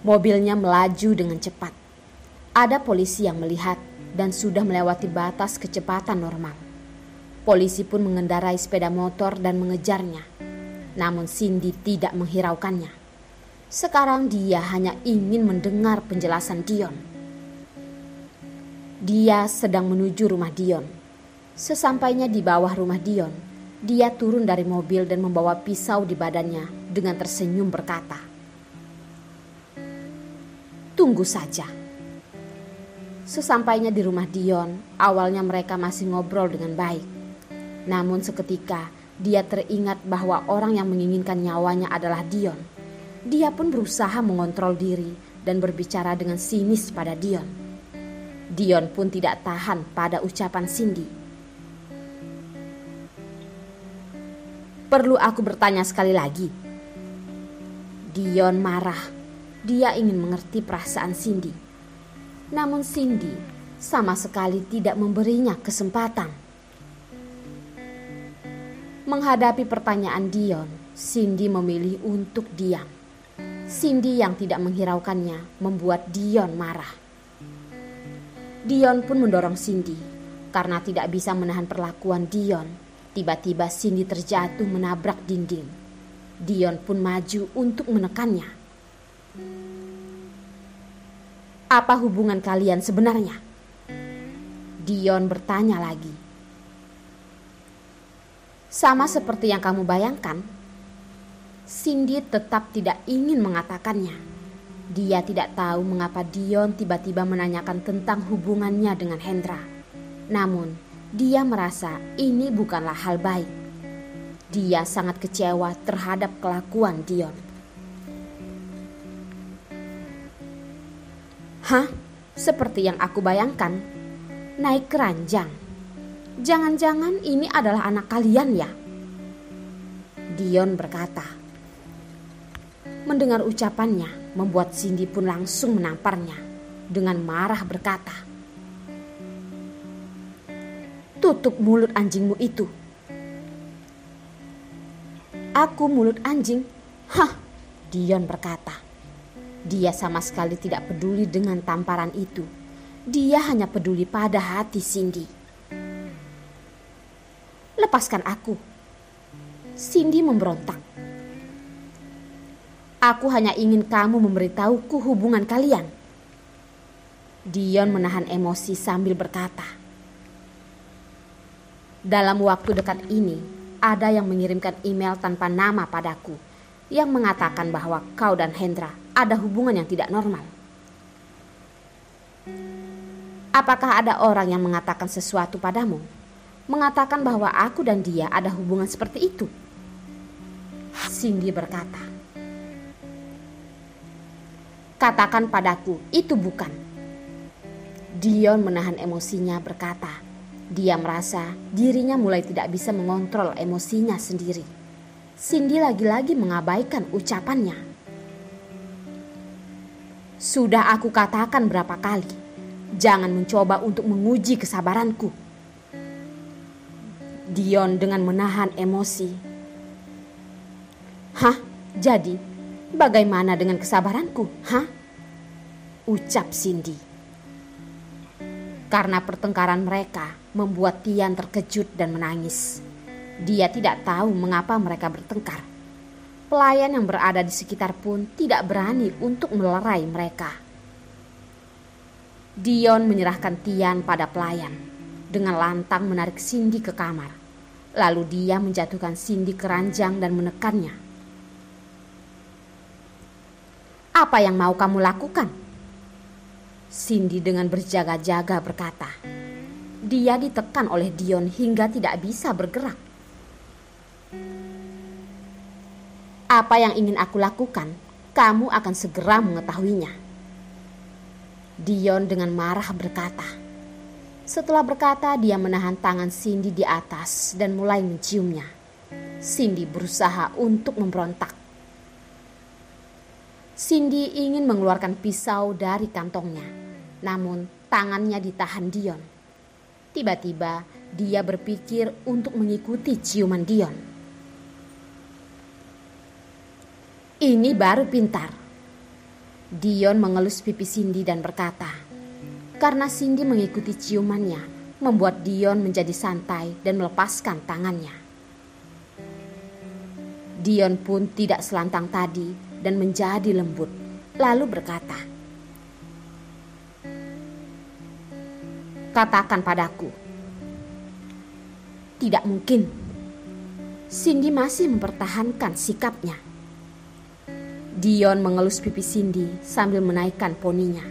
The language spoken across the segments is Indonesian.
Mobilnya melaju dengan cepat. Ada polisi yang melihat dan sudah melewati batas kecepatan normal. Polisi pun mengendarai sepeda motor dan mengejarnya. Namun Cindy tidak menghiraukannya. Sekarang dia hanya ingin mendengar penjelasan Dion. Dia sedang menuju rumah Dion. Sesampainya di bawah rumah Dion, dia turun dari mobil dan membawa pisau di badannya dengan tersenyum berkata, "Tunggu saja." Sesampainya di rumah Dion, awalnya mereka masih ngobrol dengan baik. Namun seketika dia teringat bahwa orang yang menginginkan nyawanya adalah Dion. Dia pun berusaha mengontrol diri dan berbicara dengan sinis pada Dion. Dion pun tidak tahan pada ucapan Cindy. "Perlu aku bertanya sekali lagi?" Dion marah. Dia ingin mengerti perasaan Cindy. Namun Cindy sama sekali tidak memberinya kesempatan. Menghadapi pertanyaan Dion, Cindy memilih untuk diam. Cindy yang tidak menghiraukannya membuat Dion marah. Dion pun mendorong Cindy. Karena tidak bisa menahan perlakuan Dion, tiba-tiba Cindy terjatuh menabrak dinding. Dion pun maju untuk menekannya. "Apa hubungan kalian sebenarnya?" Dion bertanya lagi. "Sama seperti yang kamu bayangkan." Cindy tetap tidak ingin mengatakannya. Dia tidak tahu mengapa Dion tiba-tiba menanyakan tentang hubungannya dengan Hendra. Namun, dia merasa ini bukanlah hal baik. Dia sangat kecewa terhadap kelakuan Dion. "Hah? Seperti yang aku bayangkan? Naik keranjang? Jangan-jangan ini adalah anak kalian ya?" Dion berkata. Mendengar ucapannya, membuat Cindy pun langsung menamparnya dengan marah berkata, "Tutup mulut anjingmu itu." "Aku mulut anjing? Hah?" Dion berkata. Dia sama sekali tidak peduli dengan tamparan itu. Dia hanya peduli pada hati Cindy. "Lepaskan aku." Cindy memberontak. "Aku hanya ingin kamu memberitahuku hubungan kalian." Dion menahan emosi sambil berkata, "Dalam waktu dekat ini, ada yang mengirimkan email tanpa nama padaku yang mengatakan bahwa kau dan Hendra ada hubungan yang tidak normal. Apakah ada orang yang mengatakan sesuatu padamu? Mengatakan bahwa aku dan dia ada hubungan seperti itu?" Cindy berkata, "Katakan padaku, itu bukan." Dion menahan emosinya berkata, dia merasa dirinya mulai tidak bisa mengontrol emosinya sendiri. Cindy lagi-lagi mengabaikan ucapannya. "Sudah aku katakan berapa kali, jangan mencoba untuk menguji kesabaranku." Dion dengan menahan emosi. "Hah? Jadi bagaimana dengan kesabaranku? Hah?" ucap Cindy. Karena pertengkaran mereka membuat Tian terkejut dan menangis. Dia tidak tahu mengapa mereka bertengkar. Pelayan yang berada di sekitar pun tidak berani untuk melerai mereka. Dion menyerahkan Tian pada pelayan, dengan lantang menarik Cindy ke kamar. Lalu dia menjatuhkan Cindy ke ranjang dan menekannya. "Apa yang mau kamu lakukan?" Cindy dengan berjaga-jaga berkata. Dia ditekan oleh Dion hingga tidak bisa bergerak. "Apa yang ingin aku lakukan, kamu akan segera mengetahuinya." Dion dengan marah berkata. Setelah berkata, dia menahan tangan Cindy di atas dan mulai menciumnya. Cindy berusaha untuk memberontak. Cindy ingin mengeluarkan pisau dari kantongnya, namun tangannya ditahan Dion. Tiba-tiba dia berpikir untuk mengikuti ciuman Dion. "Ini baru pintar." Dion mengelus pipi Cindy dan berkata, karena Cindy mengikuti ciumannya, membuat Dion menjadi santai dan melepaskan tangannya. Dion pun tidak selantang tadi dan menjadi lembut, lalu berkata, katakan padaku. Tidak mungkin. Cindy masih mempertahankan sikapnya. Dion mengelus pipi Cindy sambil menaikkan poninya.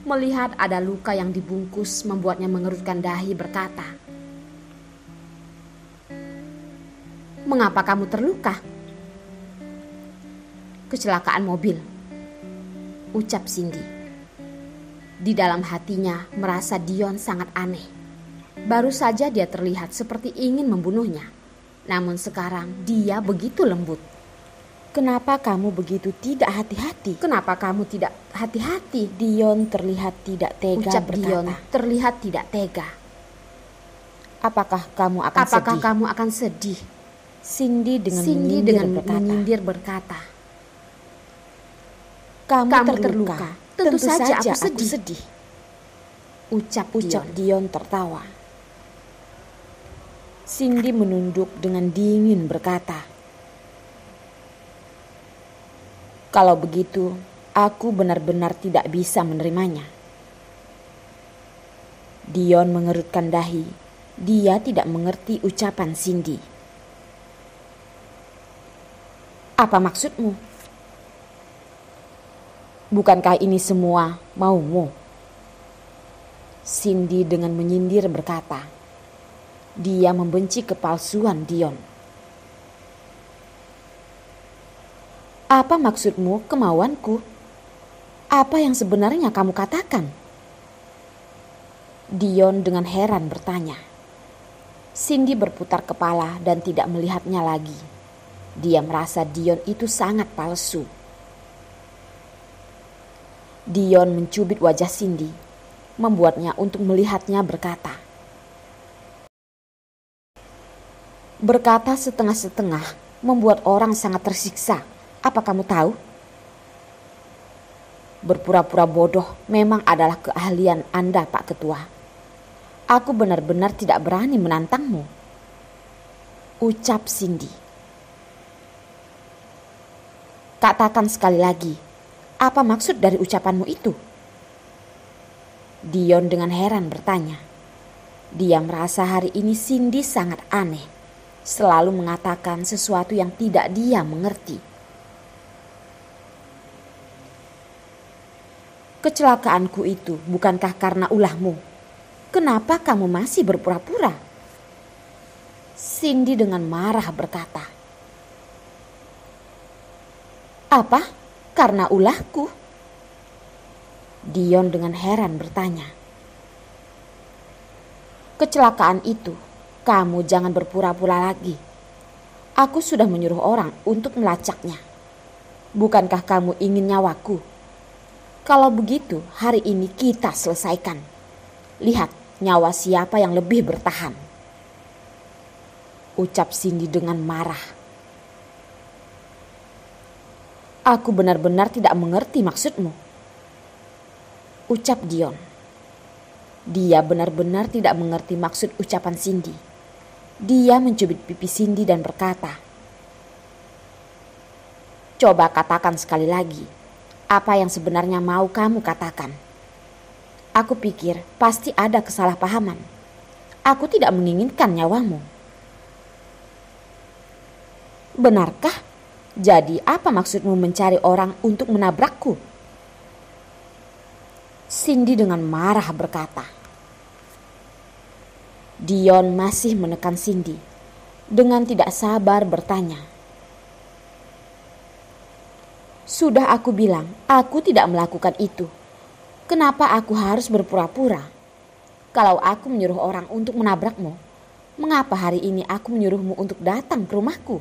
Melihat ada luka yang dibungkus membuatnya mengerutkan dahi berkata, mengapa kamu terluka? Kecelakaan mobil, ucap Cindy. Di dalam hatinya merasa Dion sangat aneh. Baru saja dia terlihat seperti ingin membunuhnya. Namun sekarang dia begitu lembut. Kenapa kamu begitu tidak hati-hati? Kenapa kamu tidak hati-hati? Dion terlihat tidak tega Ucap berkata. Dion terlihat tidak tega. Apakah kamu akan sedih? Kamu akan sedih? Cindy dengan menyindir berkata. Kamu terluka. Tentu saja aku sedih. Ucap Dion tertawa. Cindy menunduk dengan dingin berkata, kalau begitu, aku benar-benar tidak bisa menerimanya. Dion mengerutkan dahi. Dia tidak mengerti ucapan Cindy. Apa maksudmu? Bukankah ini semua maumu? Cindy dengan menyindir berkata. Dia membenci kepalsuan Dion. Apa maksudmu kemauanku? Apa yang sebenarnya kamu katakan? Dion dengan heran bertanya. Cindy berputar kepala dan tidak melihatnya lagi. Dia merasa Dion itu sangat palsu. Dion mencubit wajah Cindy, membuatnya untuk melihatnya berkata. Berkata setengah-setengah membuat orang sangat tersiksa. Apa kamu tahu? Berpura-pura bodoh memang adalah keahlian Anda, Pak Ketua. Aku benar-benar tidak berani menantangmu. Ucap Cindy. Katakan sekali lagi, apa maksud dari ucapanmu itu? Dion dengan heran bertanya. Dia merasa hari ini Cindy sangat aneh. Selalu mengatakan sesuatu yang tidak dia mengerti. Kecelakaanku itu bukankah karena ulahmu? Kenapa kamu masih berpura-pura? Cindy dengan marah berkata. Apa? Karena ulahku? Dion dengan heran bertanya. Kecelakaan itu. Kamu jangan berpura-pura lagi. Aku sudah menyuruh orang untuk melacaknya. Bukankah kamu ingin nyawaku? Kalau begitu, hari ini kita selesaikan. Lihat nyawa siapa yang lebih bertahan. Ucap Cindy dengan marah. Aku benar-benar tidak mengerti maksudmu. Ucap Dion. Dia benar-benar tidak mengerti maksud ucapan Cindy. Dia mencubit pipi Cindy dan berkata, coba katakan sekali lagi, apa yang sebenarnya mau kamu katakan? Aku pikir pasti ada kesalahpahaman. Aku tidak menginginkan nyawamu. Benarkah? Jadi apa maksudmu mencari orang untuk menabrakku? Cindy dengan marah berkata. Dion masih menekan Cindy. Dengan tidak sabar bertanya. Sudah aku bilang, aku tidak melakukan itu. Kenapa aku harus berpura-pura? Kalau aku menyuruh orang untuk menabrakmu, mengapa hari ini aku menyuruhmu untuk datang ke rumahku?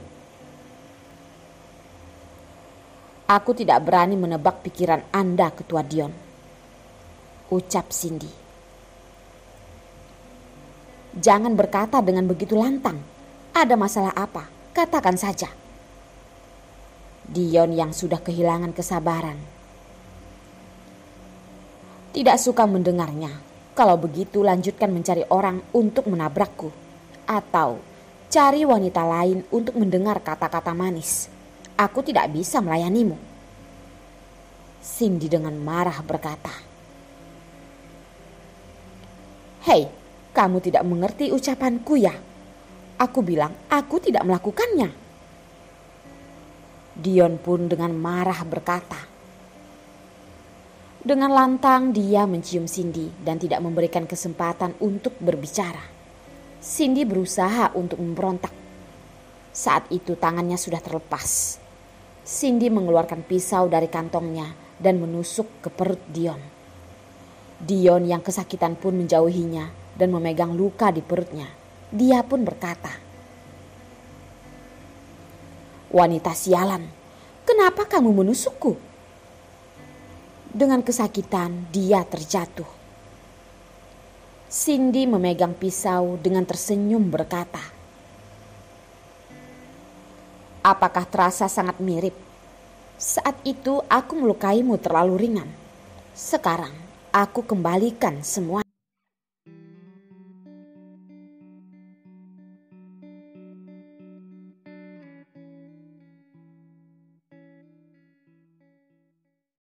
Aku tidak berani menebak pikiran Anda, Ketua Dion. Ucap Cindy. Jangan berkata dengan begitu lantang. Ada masalah apa? Katakan saja. Dion yang sudah kehilangan kesabaran Tidak suka mendengarnya. Kalau begitu lanjutkan mencari orang untuk menabrakku. Atau cari wanita lain untuk mendengar kata-kata manis. Aku tidak bisa melayanimu. Cindy dengan marah berkata. Hei, kamu tidak mengerti ucapanku ya? Aku bilang aku tidak melakukannya. Dion pun dengan marah berkata. Dengan lantang dia mencium Cindy dan tidak memberikan kesempatan untuk berbicara. Cindy berusaha untuk memberontak. Saat itu tangannya sudah terlepas. Cindy mengeluarkan pisau dari kantongnya dan menusuk ke perut Dion. Dion yang kesakitan pun menjauhinya dan memegang luka di perutnya. Dia pun berkata, wanita sialan, kenapa kamu menusukku? Dengan kesakitan dia terjatuh. Cindy memegang pisau dengan tersenyum berkata, apakah terasa sangat mirip? Saat itu aku melukaimu terlalu ringan. Sekarang aku kembalikan semua.